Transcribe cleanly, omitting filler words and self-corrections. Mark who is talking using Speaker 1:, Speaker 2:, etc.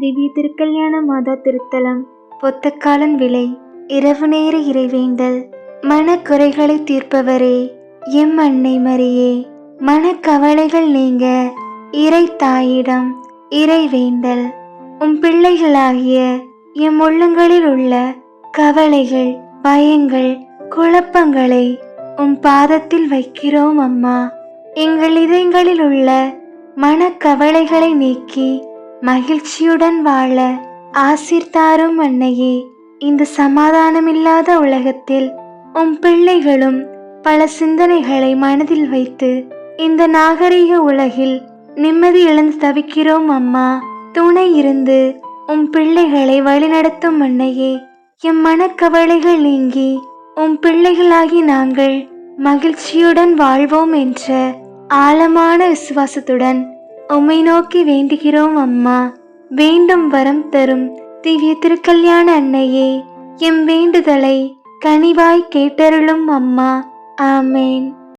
Speaker 1: திவ்ய திருக்கல்யாண மாதா திருத்தலம். பொத்தக்காலன் விலை. இரவு நேர இறைவேண்டல். மனக்குறைகளை தீர்ப்பவரே, எம் அன்னை மரியே, மனக்கவலைகள் நீங்க இறை தாயிடம் இறைவேண்டல். உம் பிள்ளைகளாகிய எம் உள்ளங்களில் உள்ள கவலைகள், பயங்கள், குழப்பங்களை உம் பாதத்தில் வைக்கிறோம் அம்மா. எங்கள் இதயங்களில் உள்ள மனக்கவலைகளை நீக்கி மகிழ்ச்சியுடன் வாழ ஆசீர்தாரும் அன்னையே. இந்த சமாதானமில்லாத உலகத்தில் உம் பிள்ளைகளும் பல சிந்தனைகளை மனதில் வைத்து இந்த நாகரிக உலகில் நிம்மதி இழந்து தவிக்கிறோம் அம்மா. துணை இருந்து உம் பிள்ளைகளை வழிநடத்தும் அன்னையே. எம் மனக்கவலைகள் நீங்கி உம் பிள்ளைகளாகி நாங்கள் மகிழ்ச்சியுடன் வாழ்வோம் என்ற ஆழமான விசுவாசத்துடன் உம்மை நோக்கி வேண்டுகிறோம் அம்மா. வேண்டும் வரம் தரும் திவ்ய திருக்கல்யாண அன்னையே, எம் வேண்டுதலை கனிவாய் கேட்டருளும் அம்மா. ஆமேன்.